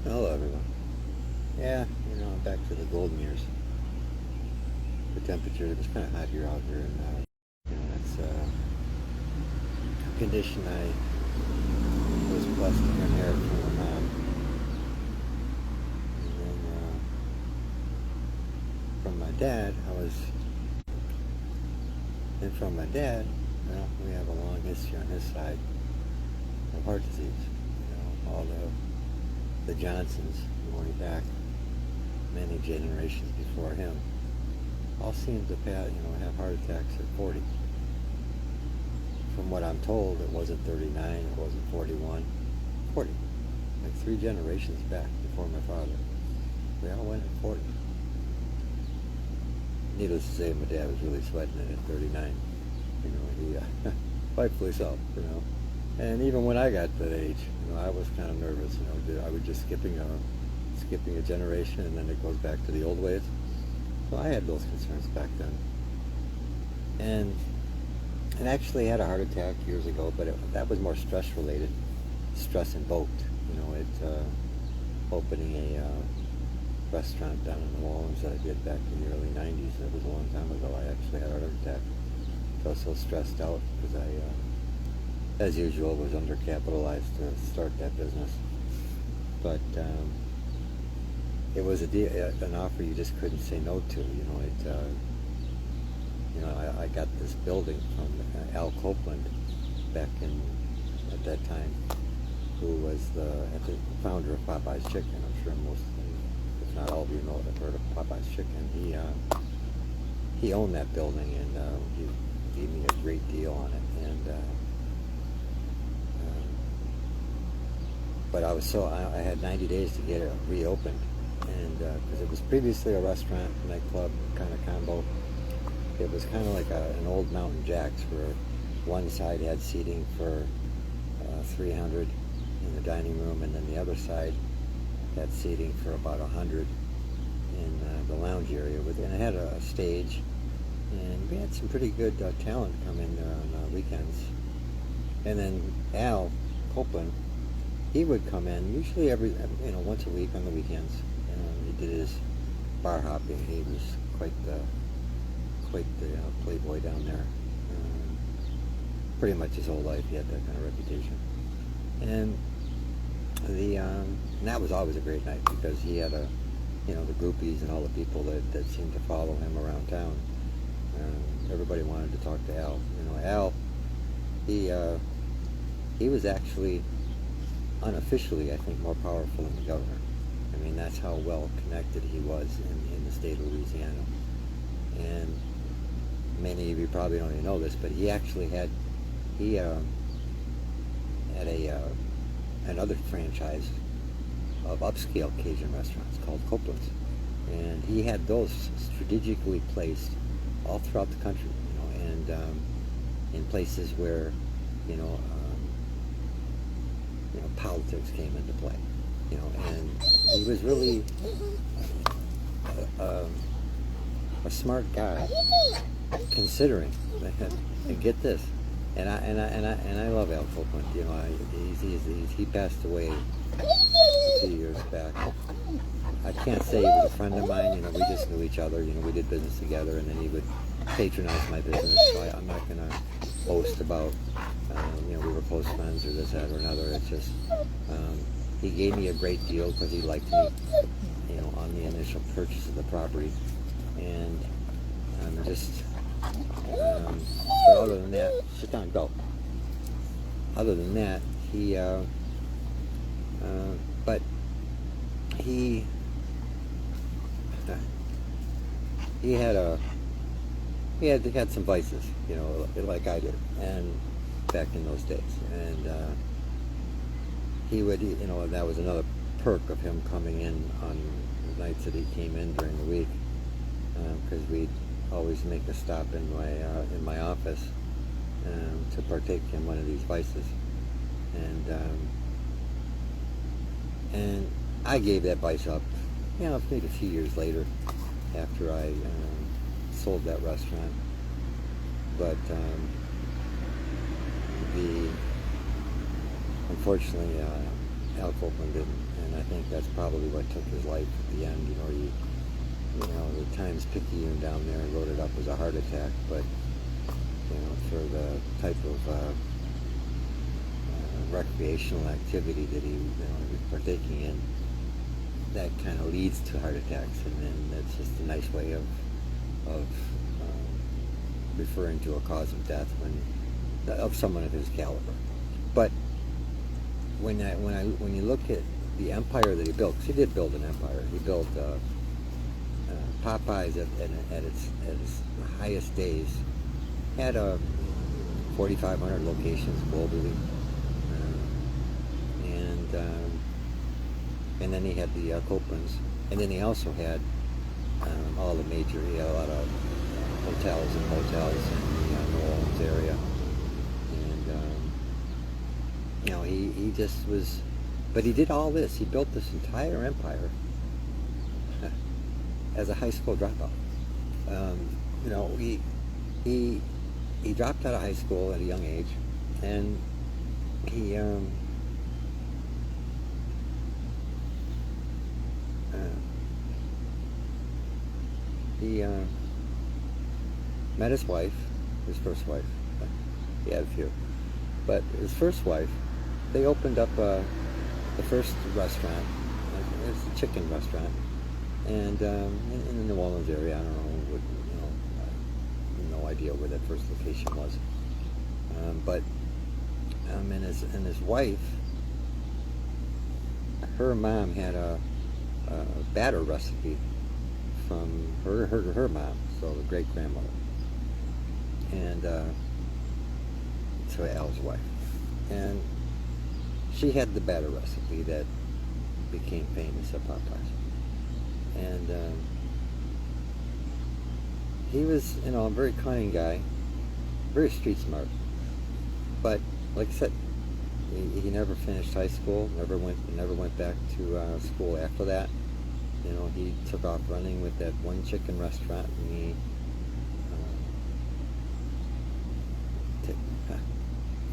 Hello, everyone. Yeah, I'm back to the golden years. The temperature, it was kind of hot here out here, and that's a condition I was blessed to inherit from my mom. And then from my dad, and from my dad, well, we have a long history on his side of heart disease. All the Johnsons, going back many generations before him, all seem to have heart attacks at 40. From what I'm told, it wasn't 39, it wasn't 41, 40. Like 3 generations back before my father. We all went at 40. Needless to say, my dad was really sweating it at 39. He, rightfully so, And even when I got to that age, I was kind of nervous, I was just skipping a generation and then it goes back to the old ways. So I had those concerns back then. And actually had a heart attack years ago, but that was more stress related, stress invoked. Opening a restaurant down in New Orleans that I did back in the early 90s. That was a long time ago. I actually had a heart attack. So I was so stressed out because I, as usual, was undercapitalized to start that business. But it was an offer you just couldn't say no to. I got this building from Al Copeland back at that time, who was the founder of Popeye's Chicken. I'm sure most, if not all of you know, have heard of Popeye's Chicken. He owned that building, and he gave me a great deal on it. But I had 90 days to get it reopened, and because it was previously a restaurant, nightclub kind of combo. It was kind of like an old Mountain Jack's, where one side had seating for 300 in the dining room, and then the other side had seating for about 100 in the lounge area. And it had a stage, and we had some pretty good talent come in there on weekends. And then Al Copeland, he would come in usually once a week on the weekends. He did his bar hopping. He was quite the playboy down there. Pretty much his whole life he had that kind of reputation. And that was always a great night because he had the groupies and all the people that seemed to follow him around town. Everybody wanted to talk to Al. Al, he was actually unofficially, I think, more powerful than the governor. I mean, that's how well connected he was in the state of Louisiana. And many of you probably don't even know this, but he actually had another franchise of upscale Cajun restaurants called Copeland's, and he had those strategically placed all throughout the country, and in places where politics came into play, and he was really a smart guy, considering. And get this, and I love Al Copeland. He passed away a few years back. I can't say he was a friend of mine. We just knew each other. We did business together, and then he would patronize my business. So I'm not going to boast about we were close friends or this, that, or another. It's just he gave me a great deal because he liked me, on the initial purchase of the property, and but other than that, sit down, go. Other than that, but he had some vices, like I did, and back in those days, and he would, that was another perk of him coming in on the nights that he came in during the week, because we'd always make a stop in my office to partake in one of these vices, and I gave that vice up, maybe a few years later, after I sold that restaurant. But unfortunately, Al Copeland didn't, and I think that's probably what took his life at the end. The Times picayune down there wrote it up as a heart attack, but for the type of recreational activity that he was partaking in, that kind of leads to heart attacks, and then that's just a nice way of referring to a cause of death of someone of his caliber. But when you look at the empire that he built, because he did build an empire. He built Popeyes at its highest days had 4,500 locations globally, and then he had the Copelands, and then he also had all the major. He had a lot of hotels in the New Orleans area, and he just was. But he did all this. He built this entire empire as a high school dropout. He dropped out of high school at a young age, and he met his wife, his first wife. He had a few, but his first wife, they opened up the first restaurant. It was a chicken restaurant, and in the New Orleans area. I don't know, no idea where that first location was. And his wife, her mom had a batter recipe from her mom, so the great grandmother, and so Al's wife, and she had the batter recipe that became famous at Popeyes, and he was, a very cunning guy, very street smart, but like I said, he never finished high school, never went back to school after that. He took off running with that one chicken restaurant, and he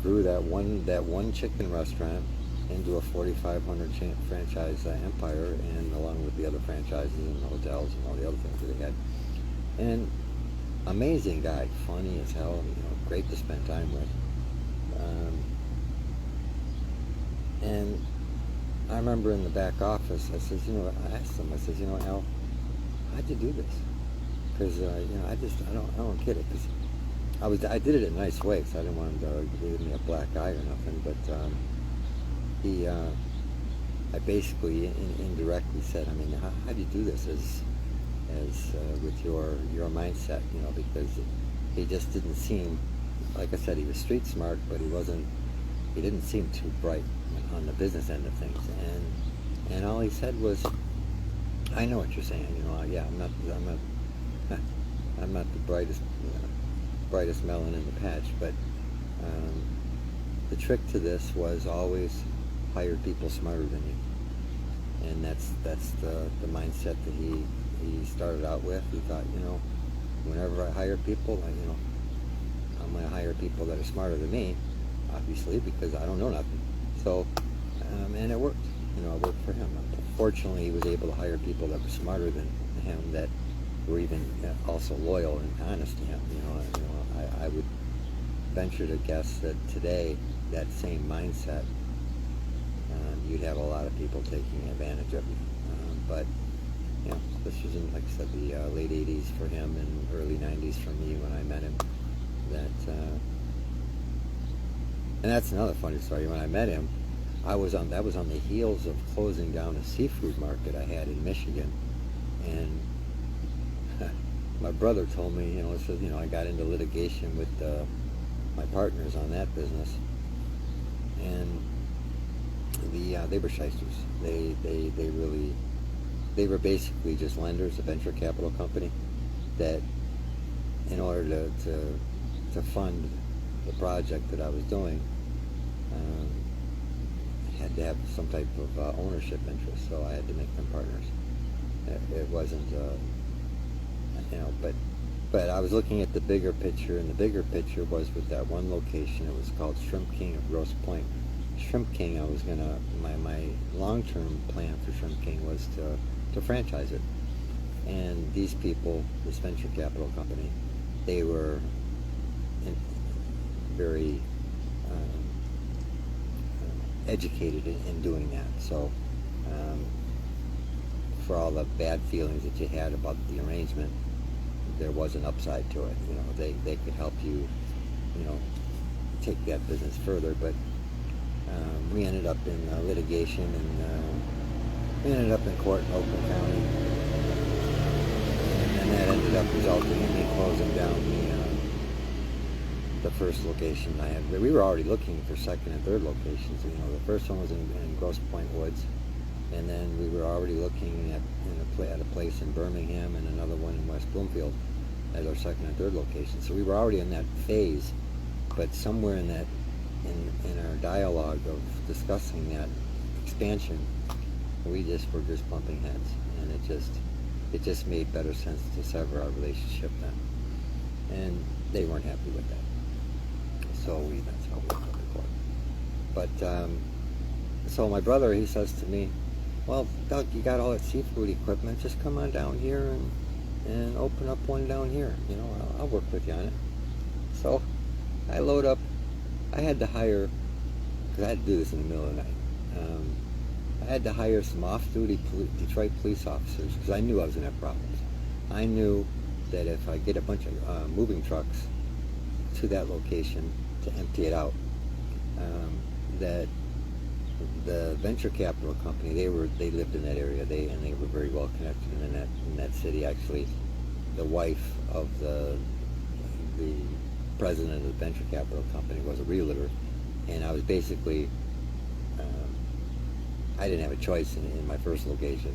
grew that one chicken restaurant into a 4,500 franchise empire, and along with the other franchises and the hotels and all the other things that he had. And amazing guy, funny as hell, great to spend time with. And I remember in the back office, I says, I asked him, I says, Al, how'd you do this? Because I don't get it. Because I did it in a nice way, because I didn't want him to give me a black eye or nothing. But I basically indirectly said, how do you do this as with your mindset? Because he just didn't seem, like I said, he was street smart, but he didn't seem too bright on the business end of things. And all he said was, I know what you're saying. Yeah, I'm not the brightest melon in the patch, but the trick to this was always hire people smarter than you, and that's the mindset that he started out with. He thought, whenever I hire people, I'm going to hire people that are smarter than me, obviously, because I don't know nothing. So, and it worked. It worked for him. Fortunately, he was able to hire people that were smarter than him, that were even also loyal and honest to him. I would venture to guess that today, that same mindset, you'd have a lot of people taking advantage of you. But this was in, like I said, the late 80s for him and early 90s for me when I met him. And that's another funny story. When I met him, that was on the heels of closing down a seafood market I had in Michigan, and my brother told me, I got into litigation with my partners on that business, and they were shysters. They were basically just lenders, a venture capital company, that in order to fund the project that I was doing, had to have some type of ownership interest, so I had to make them partners. It wasn't, but I was looking at the bigger picture, and the bigger picture was with that one location. It was called Shrimp King of Grosse Pointe, Shrimp King, my long-term plan for Shrimp King was to franchise it. And these people, this venture capital company, they were very educated in doing that. So for all the bad feelings that you had about the arrangement, there was an upside to it. They could help you, take that business further. But we ended up in litigation, and we ended up in court in Oakland County, and that ended up resulting in me closing down the first location I had. We were already looking for second and third locations. The first one was in Grosse Pointe Woods, and then we were already looking at a place in Birmingham and another one in West Bloomfield as our second and third location. So we were already in that phase, but somewhere in our dialogue of discussing that expansion, we were just bumping heads, and it just made better sense to sever our relationship then, and they weren't happy with that. So that's how we went to court. But so my brother, he says to me, "Well, Doug, you got all that seafood equipment. Just come on down here and open up one down here. I'll work with you on it." So I load up. I had to hire, because I had to do this in the middle of the night. I had to hire some off-duty Detroit police officers, because I knew I was going to have problems. I knew that if I get a bunch of moving trucks to that location to empty it out, that the venture capital company, they lived in that area, and they were very well connected in that city. Actually, the wife of the president of the venture capital company was a realtor, and I was basically I didn't have a choice in my first location.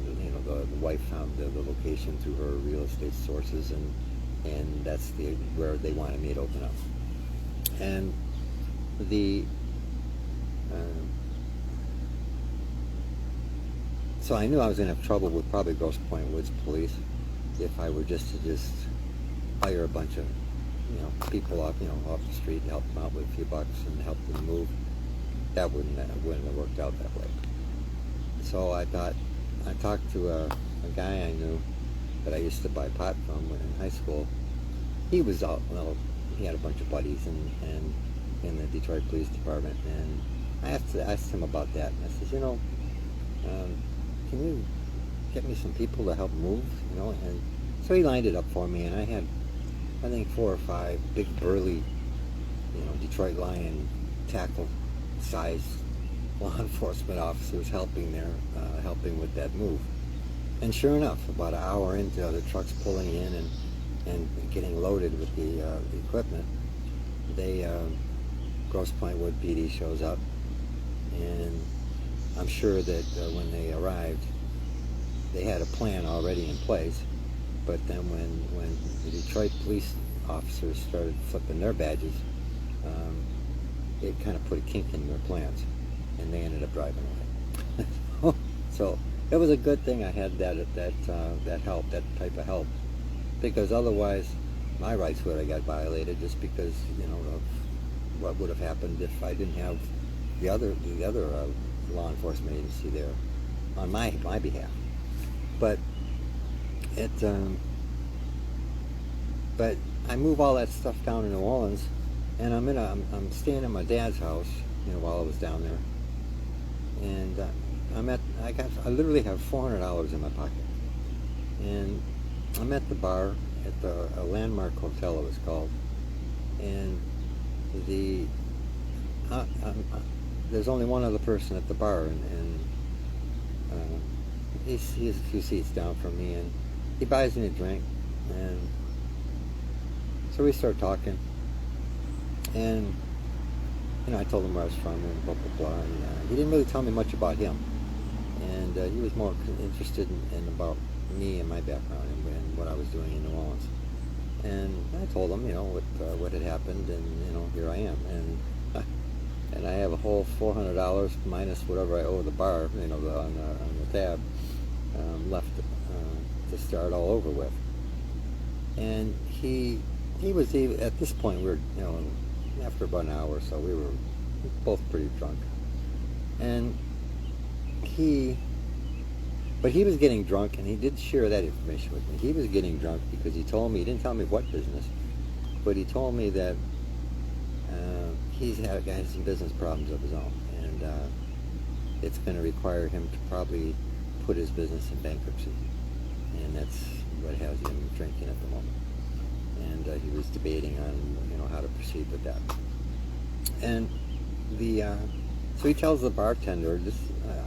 The wife found the location through her real estate sources, and that's where they wanted me to open up. And so I knew I was going to have trouble with probably Grosse Pointe Woods police if I were just to hire a bunch of people off the street and help them out with a few bucks and help them move. That wouldn't have worked out that way. So I talked to a guy I knew that I used to buy pot from in high school. He was he had a bunch of buddies in the Detroit Police Department, and I asked him about that. And I says, can you get me some people to help move? And so he lined it up for me, and I had, I think, 4 or 5 big burly, Detroit Lion tackle size law enforcement officers helping with that move. And sure enough, about an hour into the trucks pulling in and getting loaded with the equipment, Grosse Pointe Wood PD shows up, and I'm sure that when they arrived, they had a plan already in place. But then when the Detroit police officers started flipping their badges, it kind of put a kink in their plans, and they ended up driving away. So it was a good thing I had that help, that type of help, because otherwise my rights would have got violated, just because of what would have happened if I didn't have the other law enforcement agency there on my behalf. But but I move all that stuff down to New Orleans, and I'm staying at my dad's house, while I was down there, and I literally have $400 in my pocket, and I'm at the bar at a Landmark Hotel, it was called, and there's only one other person at the bar, and he's a few seats down from me, and he buys me a drink, and so we start talking, and I told him where I was from and blah blah blah, and he didn't really tell me much about him, and he was more interested in about me and my background and what I was doing in New Orleans. And I told him, what had happened, and here I am, and I have a whole $400 minus whatever I owe the bar, on the tab, left to start all over with. And he was at this point, we were, after about an hour or so, we were both pretty drunk, And he was getting drunk, and he did share that information with me. He was getting drunk because he told me, he didn't tell me what business, but he told me that he's had some business problems of his own, and it's going to require him to probably put his business in bankruptcy, and that's what has him drinking at the moment. And he was debating on how to proceed with that. And so he tells the bartender, this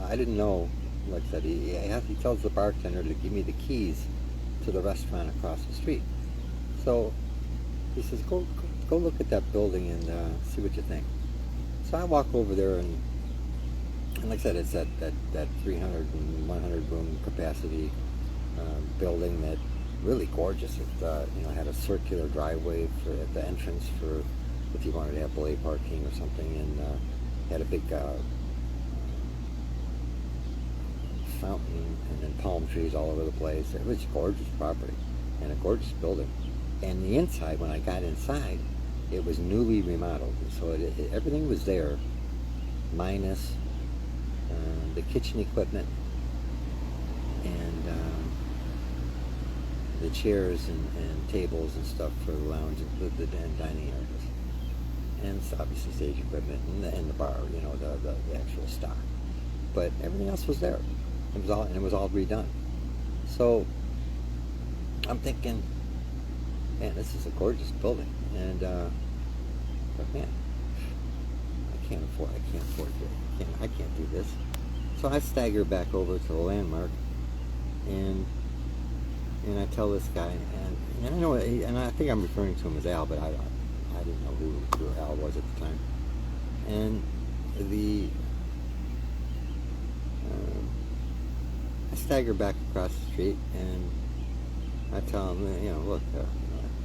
I didn't know, like I said, he tells the bartender to give me the keys to the restaurant across the street. So he says, go look at that building and see what you think. So I walk over there, and like I said, it's that 300 and 100 room capacity building, that really gorgeous. It had a circular driveway at the entrance for if you wanted to have valet parking or something, and had a big fountain and then palm trees all over the place. It was a gorgeous property and a gorgeous building. And the inside, when I got inside, it was newly remodeled. So everything was there, minus the kitchen equipment and the chairs and tables and stuff for the lounge and the dining areas. And it's obviously stage equipment and the bar, the actual stock. But everything else was there. It was all redone. So I'm thinking, man, this is a gorgeous building, and but man, I can't afford it. I can't do this. So I stagger back over to the Landmark, and I tell this guy, and I know, and I think I'm referring to him as Al, but I didn't know who Al was at the time. And I stagger back across the street, and I tell him, look,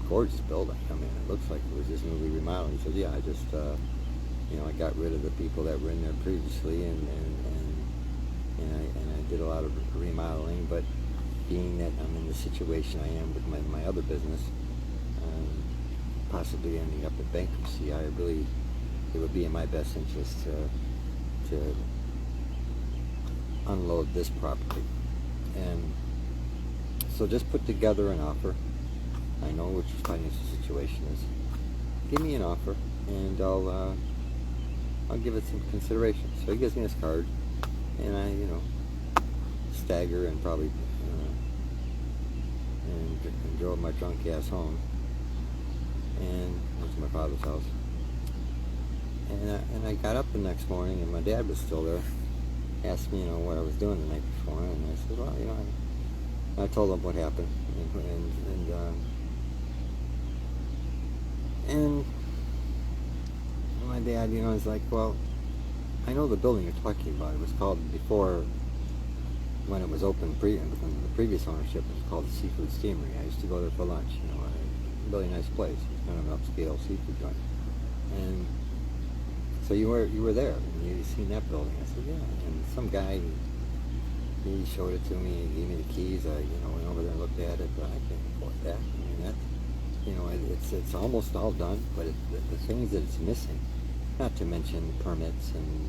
gorgeous building. I mean, it looks like it was just newly remodeled. He said, yeah, I just, I got rid of the people that were in there previously, and I did a lot of remodeling. But being that I'm in the situation I am with my other business, possibly ending up in bankruptcy, it would be in my best interest to unload this property. And so just put together an offer. I know what your financial situation is. Give me an offer, and I'll give it some consideration. So he gives me his card, and I, stagger and probably and drove my drunk ass home, and went to my father's house. And I got up the next morning, and my dad was still there. Asked me, what I was doing the night before, and I said, well, I told him what happened, and my dad, is like, well, I know the building you're talking about. It was called, before, when it was open, within the previous ownership, it was called the Seafood Steamery. I used to go there for lunch. A really nice place. It's kind of an upscale seafood joint. And so you were there, and you seen that building. I said, yeah. And some guy, he showed it to me, he gave me the keys. I, went over there and looked at it, but I can't afford that. I mean, it's almost all done, but the things that it's missing, not to mention permits and,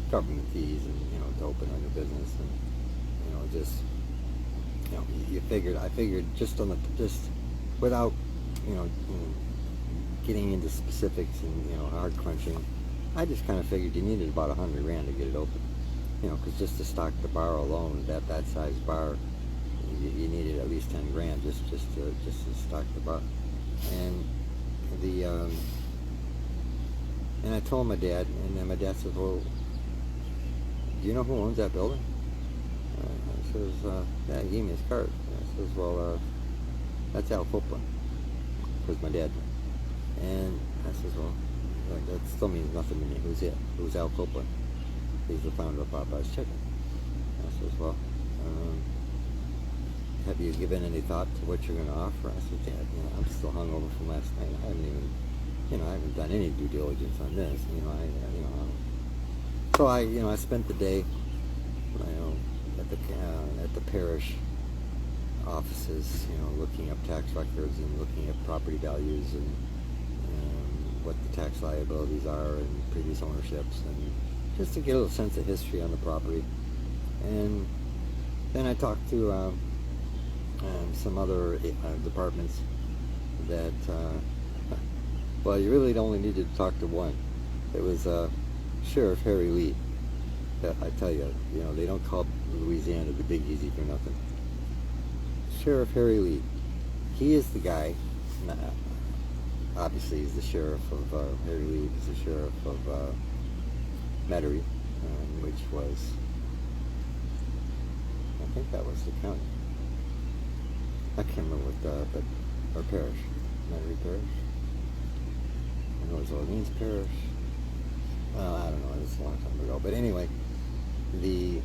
government fees and, to open a new business, and, I figured just without, getting into specifics and, hard crunching, I just kind of figured you needed about $100,000 to get it open. Because just to stock the bar alone, that size bar, you needed at least $10,000 just to stock the bar. And and I told my dad, and then my dad said, well, do you know who owns that building? I says, yeah, he gave me his card. I says, well, that's Al Copeland, was my dad. And I says, well, that still means nothing to me. Who's it? Who's Al Copeland? He's the founder of Popeye's Chicken. I says, well, have you given any thought to what you're going to offer? I said, Dad, I'm still hungover from last night. I haven't even, I haven't done any due diligence on this. So I spent the day, at the parish offices, looking up tax records and looking at property values and what the tax liabilities are and previous ownerships, and just to get a little sense of history on the property. And then I talked to some other departments that, well, you really only needed to talk to one. It was Sheriff Harry Lee. I tell you, they don't call Louisiana the Big Easy for nothing. Sheriff Harry Lee, he is the guy. Obviously, he's the sheriff of Harry Lee is the sheriff of Metairie, which was, I think that was the county. I can't remember what, but our parish, Metairie Parish. I know it was Orleans Parish. Well, I don't know. It was a long time ago. But anyway, the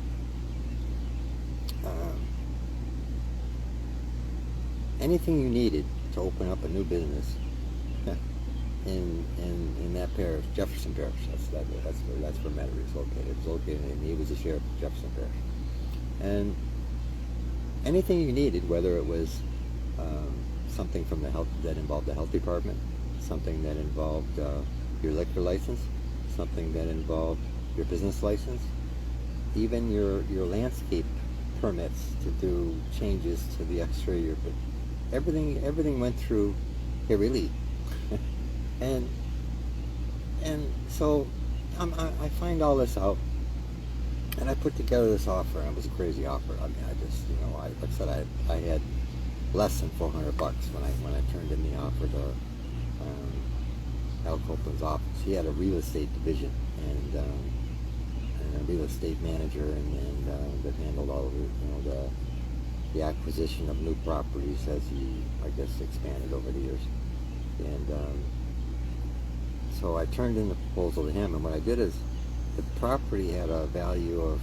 anything you needed to open up a new business in that parish, Jefferson Parish. That's where Metairie is located. It was located, and he was the sheriff of Jefferson Parish. And anything you needed, whether it was something from the health that involved the health department, something that involved your liquor license, something that involved your business license, even your landscape permits to do changes to the exterior, but everything went through Harry Lee. and so I find all this out, and I put together this offer, and it was a crazy offer. I mean, I just, like I said, I had less than $400 when I turned in the offer to Al Copeland's office. He had a real estate division and a real estate manager, and that handled all of the acquisition of new properties as he, I guess, expanded over the years. And so I turned in the proposal to him, and what I did is the property had a value of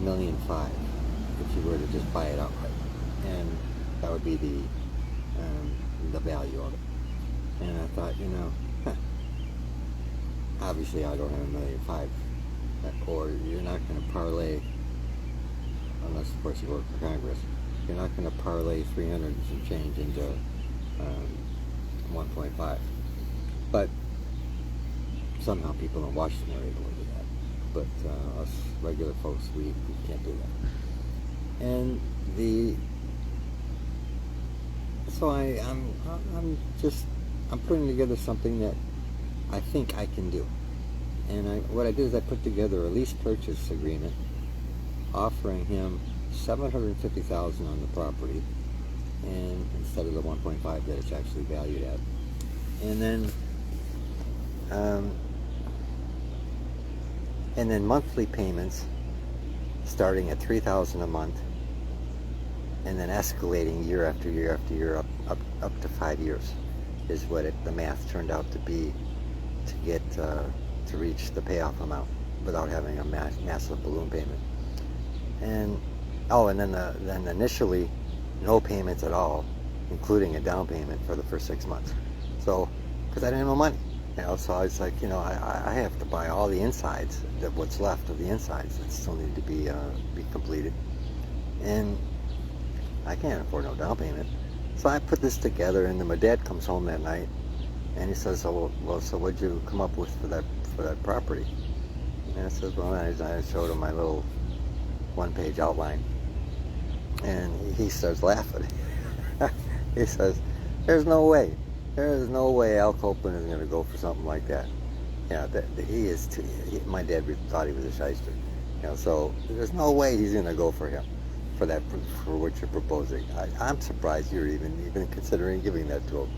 $1.5 million if you were to just buy it outright, and that would be the value of it. And I thought, obviously I don't have $1.5 million, or you're not going to parlay, unless of course you work for Congress, you're not going to parlay 300 and some change into 1.5. But somehow people in Washington are able to do that. But us regular folks, we can't do that. And so I'm putting together something that I think I can do. And what I did is I put together a lease purchase agreement offering him $750,000 on the property, and instead of the 1.5 that it's actually valued at. And then monthly payments starting at $3,000 a month, and then escalating year after year after year up to 5 years is what the math turned out to be, to get to reach the payoff amount without having a massive balloon payment. And then initially no payments at all, including a down payment for the first 6 months. So, because I didn't have no money, so I was like, I have to buy all the insides, what's left of the insides that still need to be completed, and I can't afford no down payment. So I put this together, and then my dad comes home that night, and he says, so what'd you come up with for that property? And I said, well, I showed him my little one-page outline, and he starts laughing. He says, there's no way Al Copeland is going to go for something like that. My dad thought he was a shyster. So there's no way he's going to go for him, for what you're proposing. I'm surprised you're even considering giving that to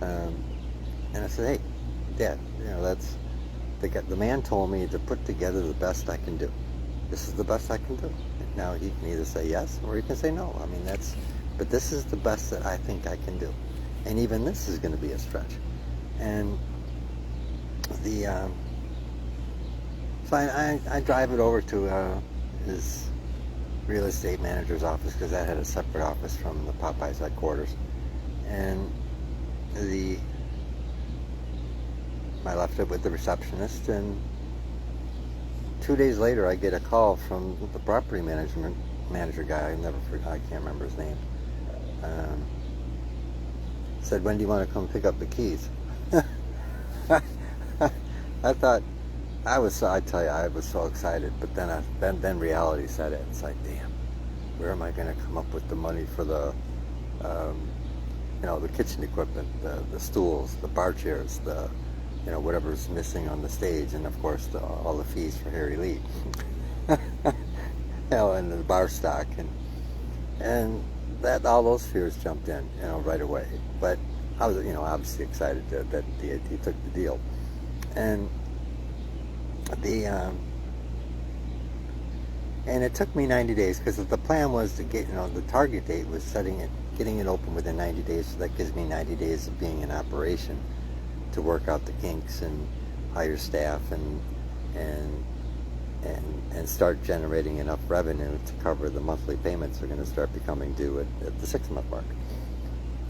him. And I said, hey, Dad, that's the man told me to put together the best I can do. This is the best I can do. Now he can either say yes or he can say no. I mean, but this is the best that I think I can do. And even this is going to be a stretch. And so I drive it over to his real estate manager's office, because that had a separate office from the Popeyes headquarters. And I left it with the receptionist, and 2 days later I get a call from the property manager guy. I can't remember his name. Said, when do you want to come pick up the keys? I thought, I tell you, I was so excited, but then reality set in. It's like, damn, where am I going to come up with the money for the, um, the kitchen equipment, the stools, the bar chairs, the, whatever's missing on the stage, and of course all the fees for Harry Lee, and the bar stock, and that all those fears jumped in, right away. But I was, obviously excited that he took the deal, and the and it took me 90 days because the plan was to get, the target date was getting it open within 90 days. So that gives me 90 days of being in operation to work out the kinks and hire staff and start generating enough revenue to cover the monthly payments that are going to start becoming due at the 6-month mark.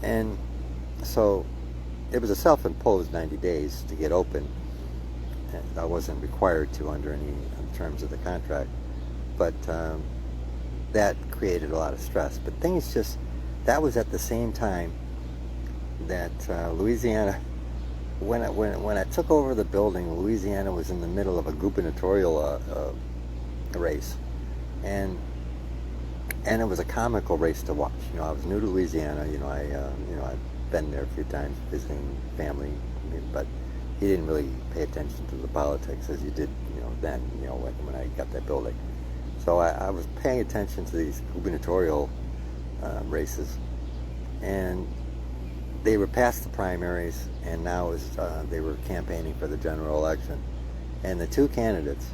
And so it was a self-imposed 90 days to get open. And I wasn't required to under any terms of the contract, but that created a lot of stress. But that was at the same time that Louisiana, when I took over the building, Louisiana was in the middle of a gubernatorial race, and it was a comical race to watch. I was new to Louisiana. I'd been there a few times visiting family, but he didn't really pay attention to the politics as you did, then, when I got that building. So I was paying attention to these gubernatorial races, and they were past the primaries, and now they were campaigning for the general election. And the two candidates,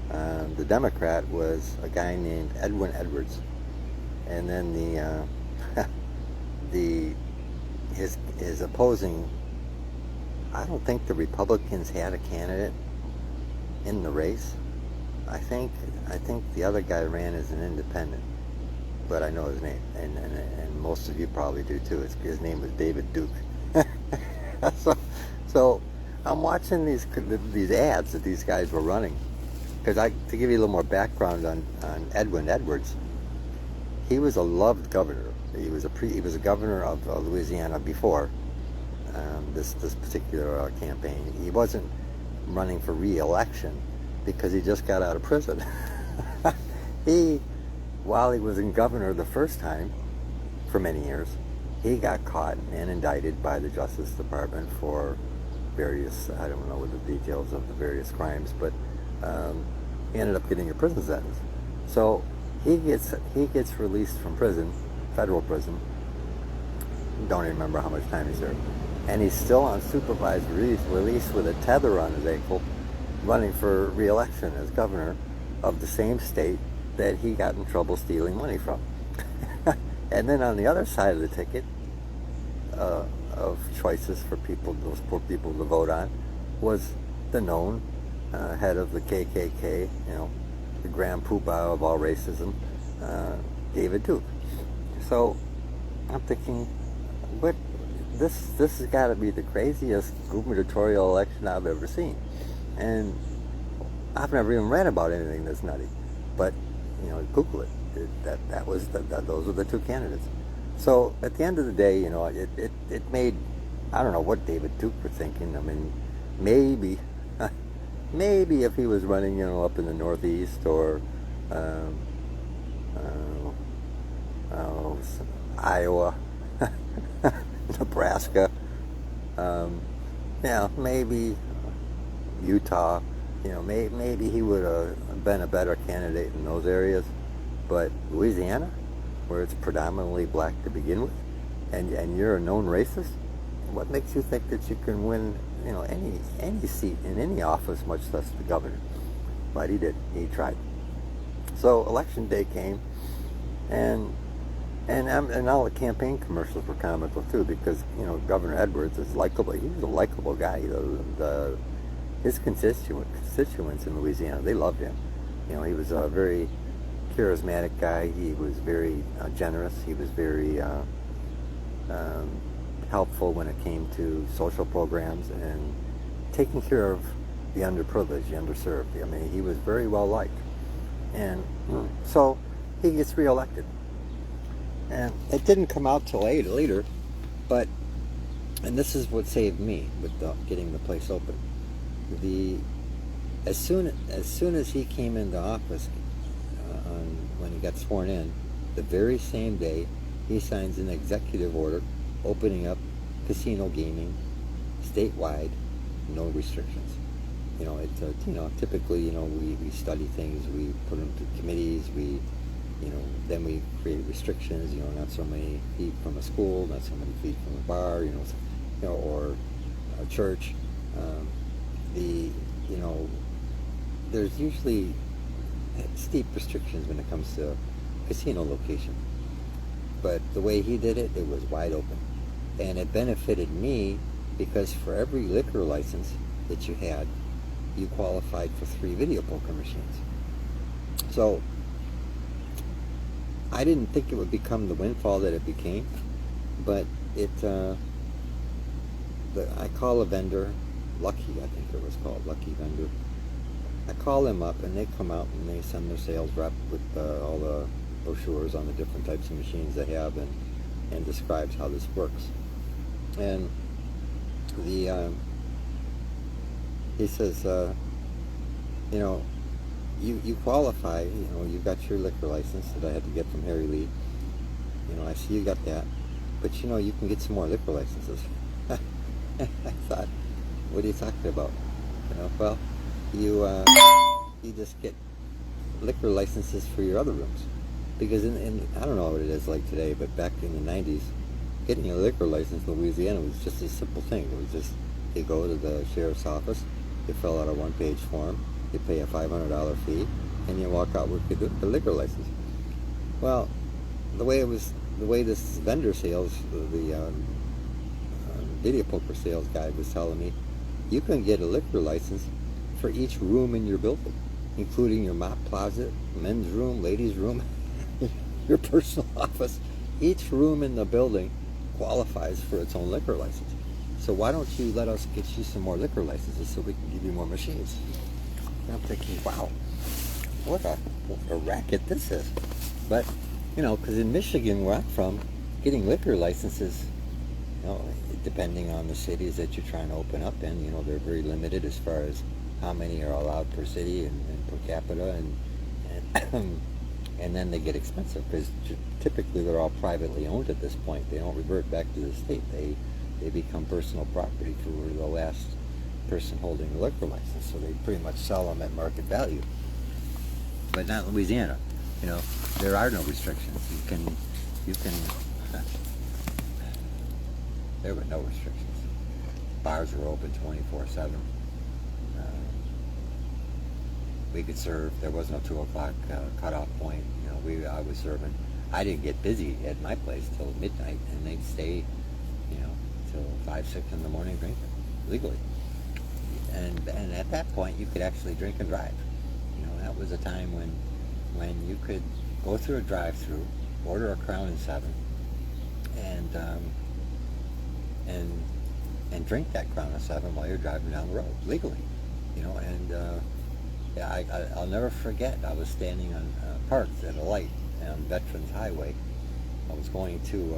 the Democrat was a guy named Edwin Edwards, and then his opposing, I don't think the Republicans had a candidate in the race. I think the other guy ran as an independent, but I know his name, and most of you probably do too. His name was David Duke. So I'm watching these ads that these guys were running, because to give you a little more background on Edwin Edwards, he was a loved governor. He was a governor of Louisiana before this particular campaign. He wasn't running for re-election because he just got out of prison. While he was in governor the first time, for many years, he got caught and indicted by the Justice Department for various, I don't know what the details of the various crimes, but he ended up getting a prison sentence. So he gets released from prison, federal prison. Don't even remember how much time he served. And he's still on supervised release with a tether on his ankle, running for re-election as governor of the same state that he got in trouble stealing money from. And then on the other side of the ticket of choices for those poor people to vote on, was the known head of the KKK, the grand poobah of all racism, David Duke. So I'm thinking, this has got to be the craziest gubernatorial election I've ever seen, and I've never even read about anything this nutty. But Google it. Those were the two candidates. So at the end of the day, it made, I don't know what David Duke was thinking. I mean, maybe if he was running, up in the Northeast or Iowa, Nebraska, maybe Utah, maybe he would have been a better candidate in those areas. But Louisiana, where it's predominantly black to begin with, and you're a known racist, what makes you think that you can win, any seat in any office, much less the governor? But he did. He tried. So election day came, and all the campaign commercials were comical too, because Governor Edwards is likable. He was a likable guy. His constituents in Louisiana, they loved him. He was a very charismatic guy. He was very generous. He was very helpful when it came to social programs and taking care of the underprivileged, the underserved. I mean, he was very well liked. And so he gets reelected. And it didn't come out till later, and this is what saved me with getting the place open. as he came into office, when he got sworn in, the very same day, he signs an executive order opening up casino gaming statewide, no restrictions. Typically, we study things, we put them to committees, then we create restrictions, not so many feet from a school, not so many feet from a bar, or a church. The, there's usually steep restrictions when it comes to casino location. But the way he did it, it was wide open. And it benefited me because for every liquor license that you had, you qualified for 3 video poker machines. So I didn't think it would become the windfall that it became, but I call a vendor, Lucky, I think it was called, Lucky Vendor. I call them up and they come out and they send their sales rep with all the brochures on the different types of machines they have and describes how this works. And he says, you qualify, you got your liquor license that I had to get from Harry Lee. I see you got that, but you can get some more liquor licenses. I thought, what are you talking about? Well, you just get liquor licenses for your other rooms. Because in I don't know what it is like today, but back in the 90s, getting a liquor license in Louisiana was just a simple thing. It was just, you go to the sheriff's office, you fill out a 1-page form, you pay a $500 fee, and you walk out with the liquor license. Well, the way this vendor sales, the video poker sales guy was telling me, you can get a liquor license for each room in your building, including your mop closet, men's room, ladies' room, your personal office. Each room in the building qualifies for its own liquor license. So why don't you let us get you some more liquor licenses so we can give you more machines? And I'm thinking, wow, what a racket this is. But, because in Michigan, where I'm from, getting liquor licenses, depending on the cities that you're trying to open up in, they're very limited as far as how many are allowed per city and per capita, and then they get expensive because typically they're all privately owned at this point. They don't revert back to the state. They become personal property for the last person holding a liquor license, so they pretty much sell them at market value. But not in Louisiana. There are no restrictions. You can. There were no restrictions. Bars were open 24/7. We could serve. There was no 2 o'clock cutoff point. I was serving. I didn't get busy at my place till midnight, and they'd stay, till 5, 6 in the morning drinking legally. And at that point, you could actually drink and drive. That was a time when you could go through a drive-through, order a Crown and 7, and drink that Crown and 7 while you're driving down the road legally. I'll never forget. I was standing on parked at a light on Veterans Highway. I was going to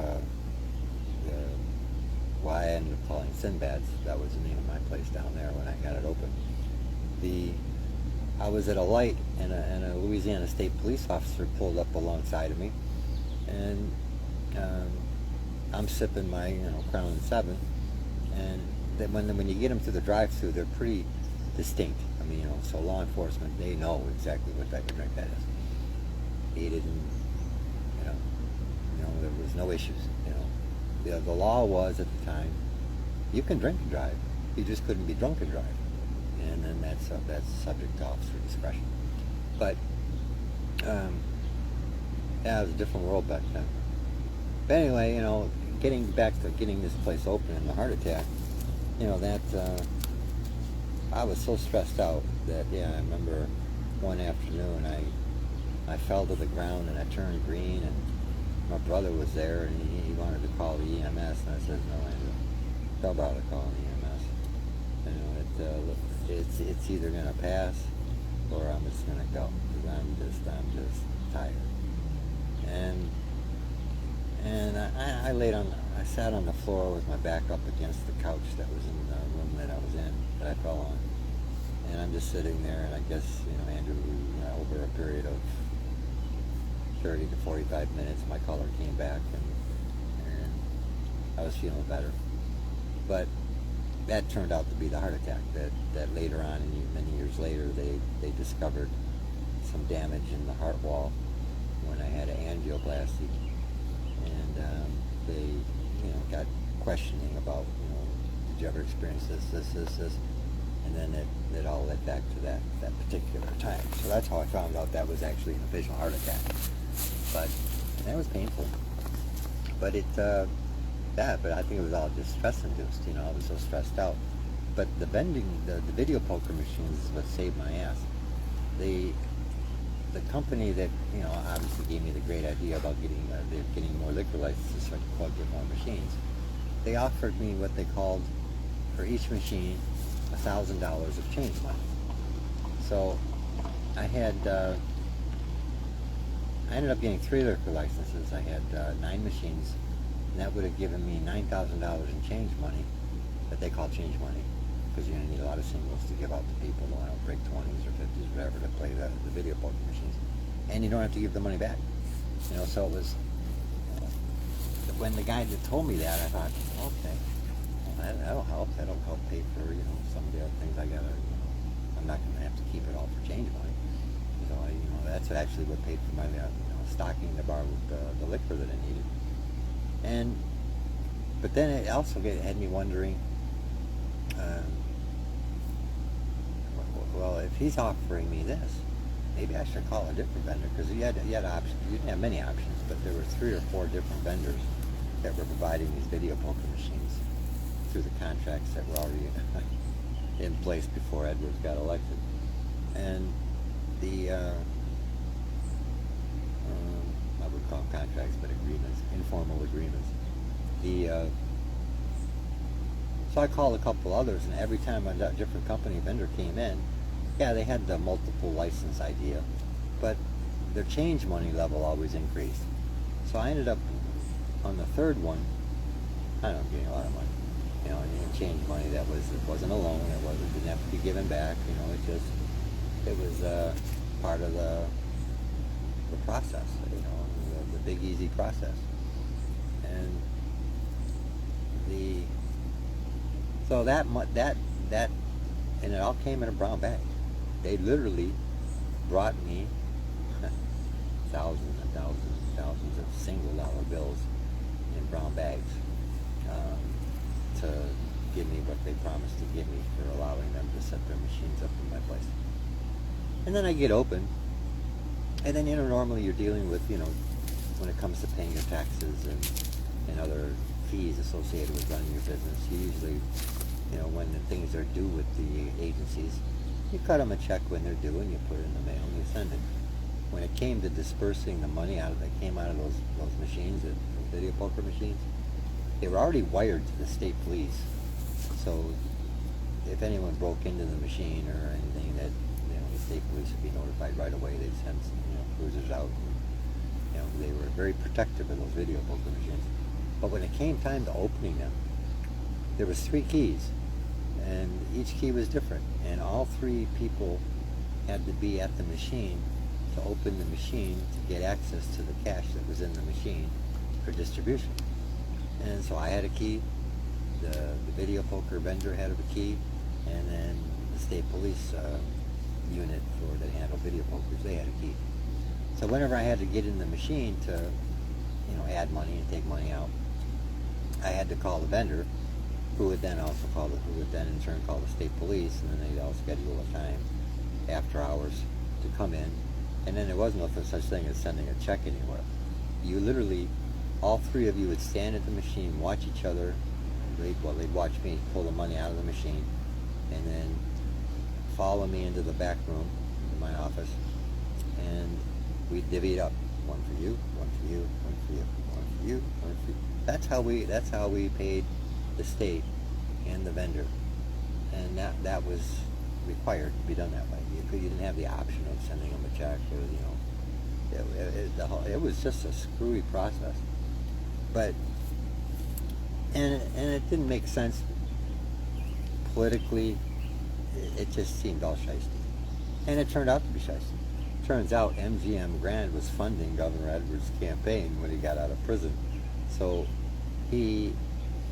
I ended up calling Sinbad's. That was the name of my place down there when I got it open. I was at a light, and a Louisiana State Police officer pulled up alongside of me, and I'm sipping my Crown and 7, and then when you get them to the drive-through, they're pretty distinct. So law enforcement, they know exactly what type of drink that is. He didn't, there was no issues. The law was at the time, you can drink and drive, you just couldn't be drunk and drive, and then that's subject to officer discretion. But it was a different world back then. But anyway, getting back to getting this place open and the heart attack, I was so stressed out that, I remember one afternoon I fell to the ground and I turned green, and my brother was there and he wanted to call the EMS, and I said, no, how about calling EMS? It's either going to pass or I'm just going to go, because I'm just tired. And I sat on the floor with my back up against the couch that was in the room that I was in, that I fell on. And I'm just sitting there, and I guess, Andrew, over a period of 30 to 45 minutes, my color came back, and I was feeling better. But that turned out to be the heart attack that later on, many years later, they discovered some damage in the heart wall when I had an angioplasty. And they, got questioning about, did you ever experience this? And then it all led back to that particular time. So that's how I found out that was actually an official heart attack. But that was painful. But but I think it was all just stress induced. I was so stressed out. But the video poker machines is what saved my ass. The company that obviously gave me the great idea about getting more liquor licenses so I could get more machines. They offered me what they called, for each machine, $1,000 of change money. So I ended up getting 3 liquor licenses. I had 9 machines, and that would have given me $9,000 in change money, that they call change money, because you're going to need a lot of singles to give out to people who want to break 20s or 50s, whatever, to play the video poker machines. And you don't have to give the money back. So it was, when the guy that told me that, I thought, okay, well, that'll help. That'll help pay for, some of the other things I gotta, I'm not going to have to keep it all for change money. So, that's actually what paid for my, stocking the bar with the liquor that I needed. But then it also had me wondering, well, if he's offering me this, maybe I should call a different vendor, because you had options. You didn't have many options, but there were 3 or 4 different vendors that were providing these video poker machines through the contracts that were already in place before Edwards got elected. And I would call them contracts, but agreements, informal agreements. So I called a couple others, and every time a different company vendor came in, they had the multiple license idea, but their change money level always increased. So I ended up on the 3rd one, I don't know, getting a lot of money. And change money it wasn't a loan, didn't have to be given back. It was part of the process. The big easy process. And and it all came in a brown bag. They literally brought me thousands and thousands and thousands of single-dollar bills in brown bags to give me what they promised to give me for allowing them to set their machines up in my place. And then I get open, and then normally you're dealing with when it comes to paying your taxes and other fees associated with running your business, you usually when the things are due with the agencies, you cut them a check when they're due, and you put it in the mail and you send it. When it came to dispersing the money that came out of those machines, the video poker machines, they were already wired to the state police. So if anyone broke into the machine or anything, that the state police would be notified right away. They'd send some cruisers out. And, they were very protective of those video poker machines. But when it came time to opening them, there was 3 keys, and each key was different, and all 3 people had to be at the machine to open the machine to get access to the cash that was in the machine for distribution. And so I had a key, the video poker vendor had a key, and then the state police unit that handled video pokers, they had a key. So whenever I had to get in the machine to add money and take money out, I had to call the vendor, who would then in turn call the state police, and then they'd all schedule a time after hours to come in. And then there was no such thing as sending a check anywhere. You literally, all 3 of you would stand at the machine, watch each other. They'd watch me pull the money out of the machine, and then follow me into the back room, into my office, and we'd divvy it up. 1 for you, 1 for you, 1 for you, 1 for you, 1 for you. That's how we paid the state and the vendor, and that was required to be done that way. You didn't have the option of sending them a check, or it was just a screwy process. But and it didn't make sense politically it just seemed all shiesty. And it turned out to be shiesty. Turns out MGM Grand was funding Governor Edwards' campaign when he got out of prison. So he,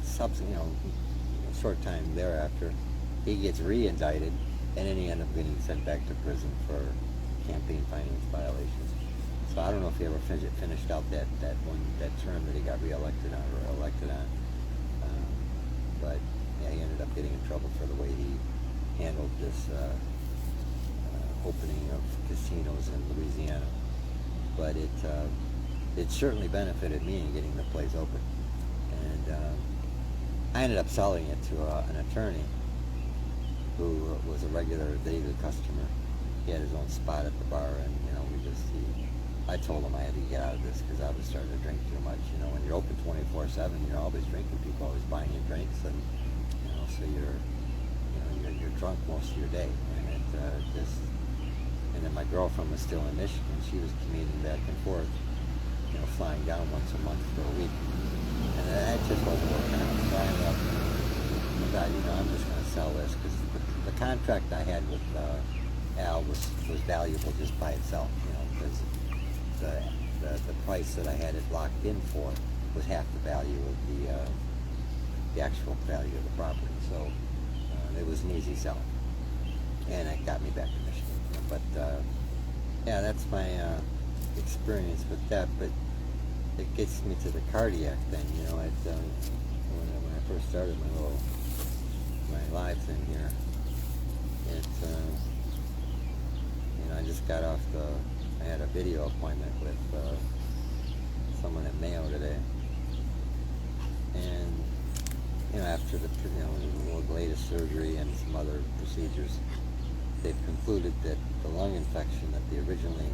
a short time thereafter, he gets re-indicted, and then he ended up getting sent back to prison for campaign finance violations. So I don't know if he ever finished out that term that he got re-elected on or elected on. But yeah, he ended up getting in trouble for the way he handled this opening of casinos in Louisiana. But it certainly benefited me in getting the place open. And I ended up selling it to an attorney who was a regular daily customer. He had his own spot at the bar, and I told him I had to get out of this because I was starting to drink too much. When you're open 24/7, you're always drinking. People always buying you drinks, and so you're drunk most of your day, and it just. And then my girlfriend was still in Michigan. She was commuting back and forth, flying down once a month for a week, and that just wasn't working out. So I ended up, I'm just going to sell this because the contract I had with Al was valuable just by itself, because the price that I had it locked in for was half the value of the actual value of the property. So it was an easy sell, and it got me back to Michigan. But yeah, that's my experience with that. But it gets me to the cardiac thing. When I first started my live thing here, I just got off I had a video appointment with someone at Mayo today, and after the latest surgery and some other procedures, they've concluded that the lung infection that they originally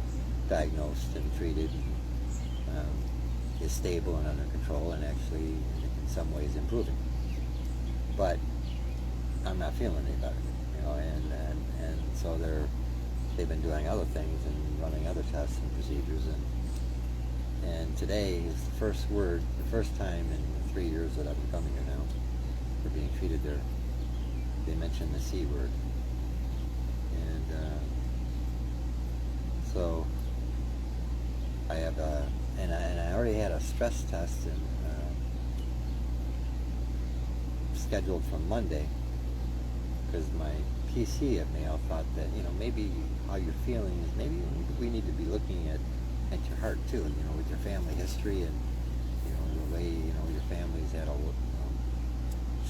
diagnosed and treated is stable and under control, and actually in some ways improving. But I'm not feeling any better, and so they've been doing other things and running other tests and procedures, and today is the first time in 3 years that I've been coming here now for being treated there. They mentioned the C word, and so I have and I already had a stress test and scheduled for Monday, because my PC at Mayo thought that maybe how you're feeling is maybe we need to be looking at your heart too, with your family history and the way your family's had a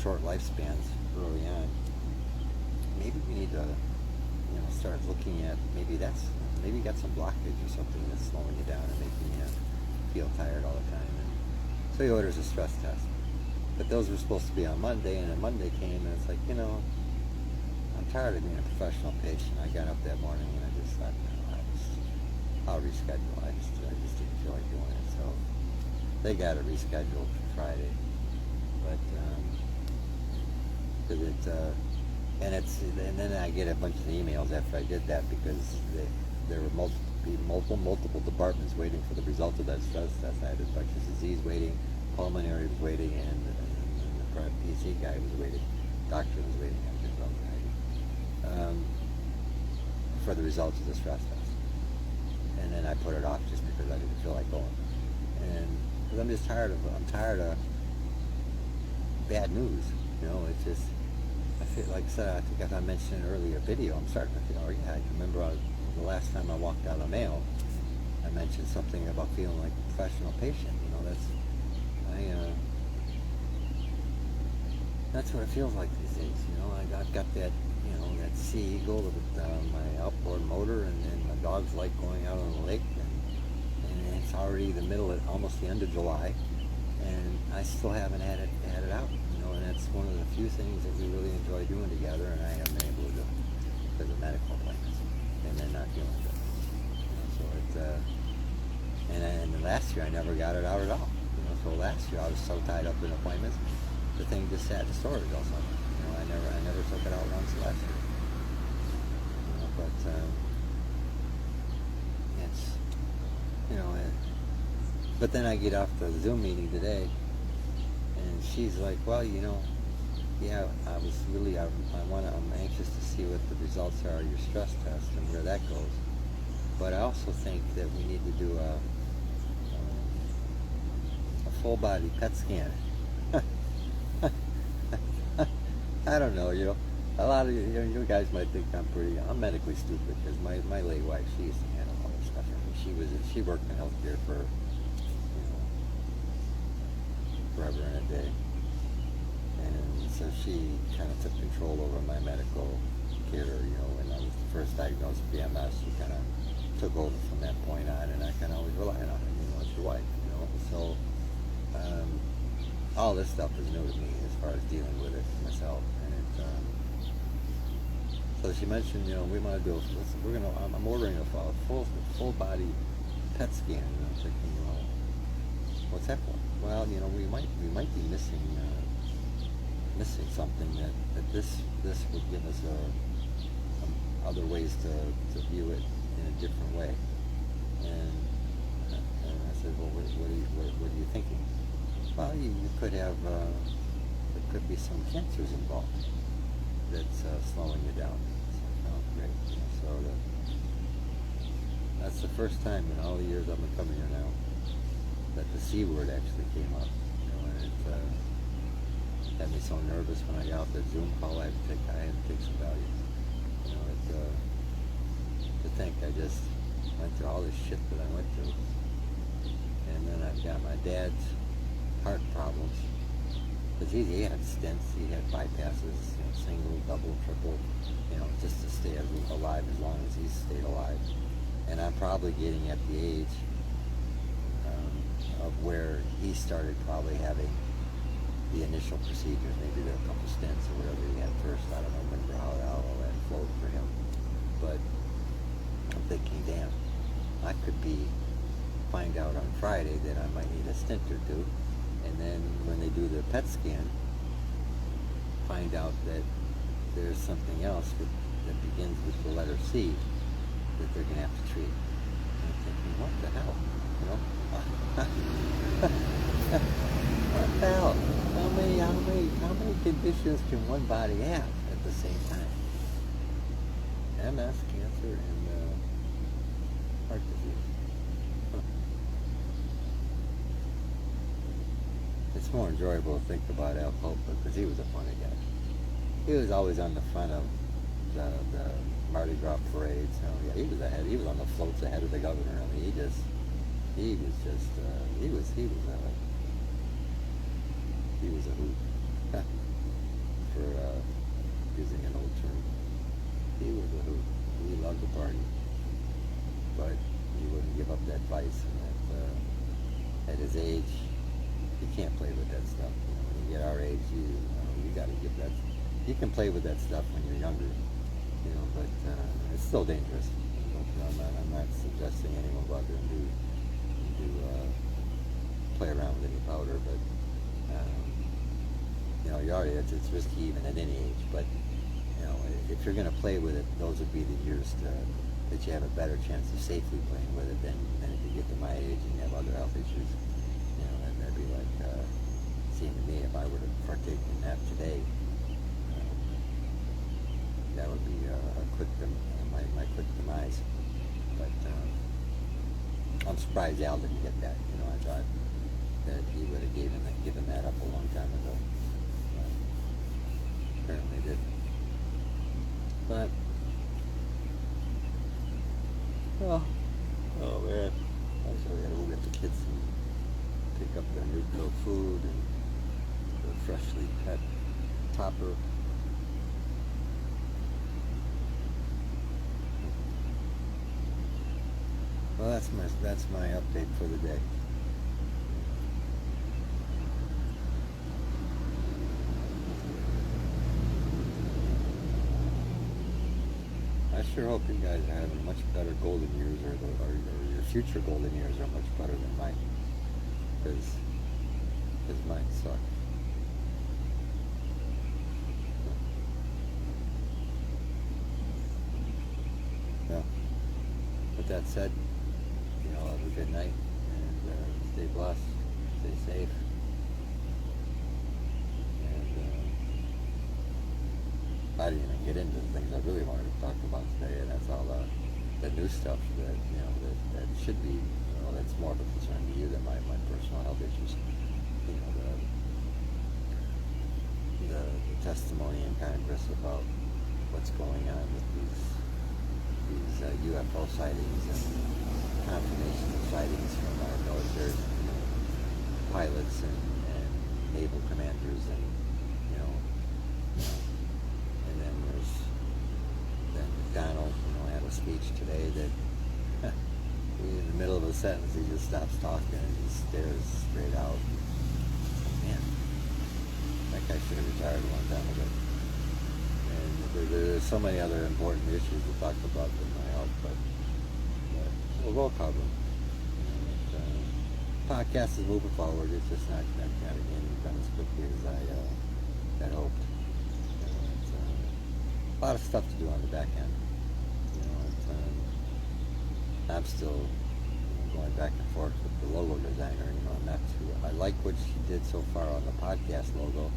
short lifespans early on. Maybe we need to start looking at maybe you got some blockage or something that's slowing you down and making you feel tired all the time. And so he orders a stress test. But those were supposed to be on Monday, and then Monday came, and it's like, I'm tired of being a professional patient. I got up that morning and I just thought, I'll reschedule. I just didn't feel like doing it. So they got it rescheduled for Friday. But and then I get a bunch of emails after I did that, because there were multiple departments waiting for the result of that stress test. I had infectious disease waiting, pulmonary was waiting, and the PC guy was waiting, doctor was waiting, for the results of the stress test. And then I put it off just because I didn't feel like going. And because I'm just tired of bad news. It's just, I feel like I think if I mentioned in an earlier video, I'm starting to feel, I remember the last time I walked out of Mayo, I mentioned something about feeling like a professional patient. That's what it feels like these days. I've got that, that Sea Eagle with my outboard motor, and then my dogs like going out on the lake, and it's already almost the end of July, and I still haven't had it out, and that's one of the few things that we really enjoy doing together, and I haven't been able to do because of medical appointments, and then not feeling good. So it's, and last year I never got it out at all. So last year I was so tied up in appointments, the thing just sat in storage all summer. I never took it out once last year. But it's but then I get off the Zoom meeting today, and she's like, well, yeah, I'm anxious to see what the results are of your stress test and where that goes. But I also think that we need to do a full body PET scan. I don't know, a lot of you guys might think I'm medically stupid because my late wife, she used to handle all this stuff for me. She worked in healthcare for forever and a day, and so she kind of took control over my medical care. When I was first diagnosed with MS, she kind of took over from that point on, and I kind of always relied on her. It's your wife, So all this stuff is new to me as far as dealing with it myself, and so she mentioned, we want to do. I'm ordering a full body PET scan, and I'm thinking, well, what's that for? Well, we might be missing something that this would give us other ways to view it in a different way. And I said, well, what are you thinking? Well, you could have there could be some cancers involved that's slowing you down. So, oh, great. That's the first time in all the years I've been coming here now that the C word actually came up. And it had me so nervous when I got off the Zoom call. I had to take some value. To think I just went through all this shit that I went through, and then I've got my dad's heart problems because he had stents, he had bypasses, single, double, triple, just to stay alive as long as he's stayed alive. And I'm probably getting at the age of where he started probably having the initial procedures, maybe a couple stents or whatever he had first. I don't remember how all that flowed for him, but I'm thinking, damn, I could find out on Friday that I might need a stent or two, and then when they do the PET scan, find out that there's something else that begins with the letter C that they're going to have to treat. And I'm thinking, what the hell? What the hell? How many conditions can one body have at the same time? MS, cancer, and heart disease. Huh. It's more enjoyable to think about Al Copa because he was a funny guy. He was always on the front of the Mardi Gras parades. Yeah, he was ahead. He was on the floats ahead of the governor. I mean, he was a hoot. For using an old term. He was a hoot. He loved the party. But he wouldn't give up that vice, and at his age, you can't play with that stuff. When you get our age, you got to give that. You can play with that stuff when you're younger, but it's still dangerous. I'm not suggesting anyone go out there and do play around with any powder, but it's risky even at any age. But if you're going to play with it, those would be the years that you have a better chance of safely playing with it than if you get to my age and you have other health issues. That'd be like seeing to me if I were to partake in that today. That would be my quick demise. But I'm surprised Al didn't get that. I thought that he would have given that up a long time ago. Apparently didn't. But oh man, also we gotta go get the kids and pick up their Nuco food and the freshly cut topper. Well, that's my update for the day. I sure hope you guys are having much better golden years, or your future golden years are much better than mine, because mine suck. Yeah. With that said, have a good night, and stay blessed, stay safe, and I didn't even get into the things I really wanted to talk about today, and that's all the new stuff that that should be, that's more of a concern to you than my personal health issues. The testimony in Congress about what's going on with these UFO sightings and confirmation of sightings from our military pilots and naval commanders, and and then McDonald had a speech today that in the middle of a sentence he just stops talking and just stares straight out. Man, that guy should have retired a long time ago. And there's so many other important issues to talk about with my health, but we'll cover them. Podcast is moving forward. It's just not getting done as quickly as I had hoped. It's a lot of stuff to do on the back end. I'm still going back and forth with the logo designer. I'm not too. I like what she did so far on the podcast logo.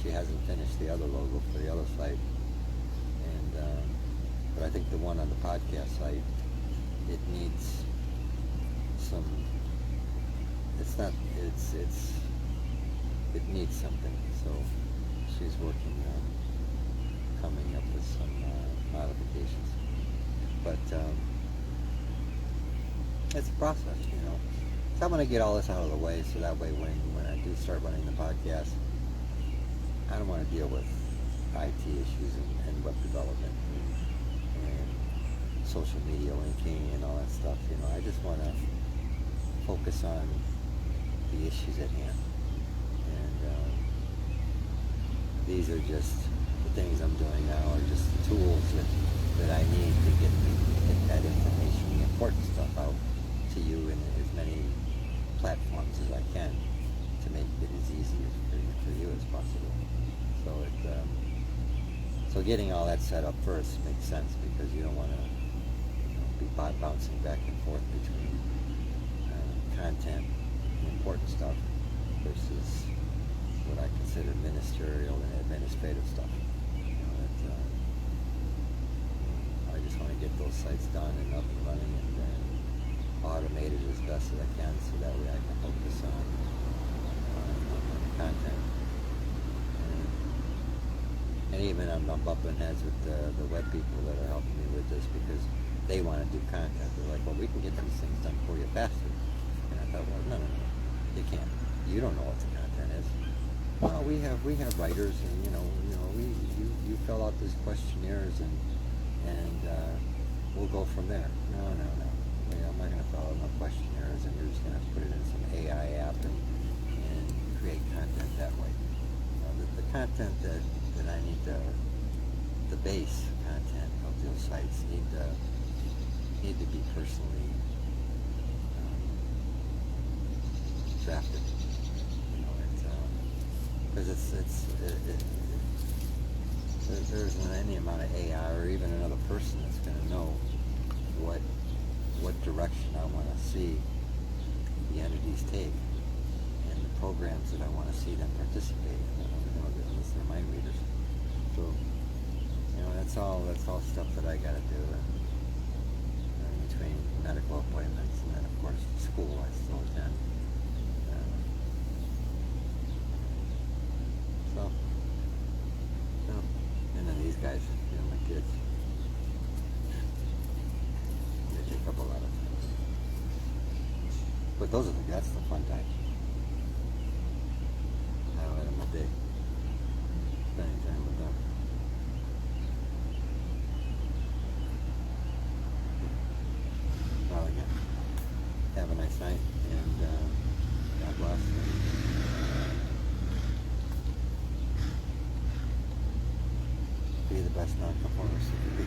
She hasn't finished the other logo for the other site, but I think the one on the podcast site, it needs some. It needs something. So she's working on coming up with some modifications, but it's a process, So I'm going to get all this out of the way, so that way when I do start running the podcast, I don't want to deal with IT issues and web development and social media linking and all that stuff. I just want to focus on the issues at hand. And these are just the things I'm doing now, are just the tools that I need to get that information, the important stuff out to you in as many platforms as I can to make it as easy for you as possible. So getting all that set up first makes sense, because you don't want to be bouncing back and forth between content and important stuff versus what I consider ministerial and administrative stuff. I just want to get those sites done and up and running and automated as best as I can, so that way I can focus on the content. And even I'm bumping heads with the web people that are helping me with this, because they want to do content. They're like, well, we can get these things done for you faster. And I thought, well, no, you can't. You don't know what the content is. Well, we have writers, and you fill out these questionnaires, and we'll go from there. No. I'm not going to fill out no questionnaires, and you're just going to put it in some AI app and create content that way. The content that I need the base content of those sites need to be personally drafted. Because there isn't any amount of AI or even another person that's going to know what direction I want to see the entities take and the programs that I want to see them participate in, unless they're mind readers. So, that's all stuff that I got to do, and between medical appointments and then of course school I still attend. And then these guys, my kids, they take up a lot of time. But that's the fun time. I don't let them a day. Spending time with them. Well, again, have a nice night, and God bless. Be the best non-conformist you can be.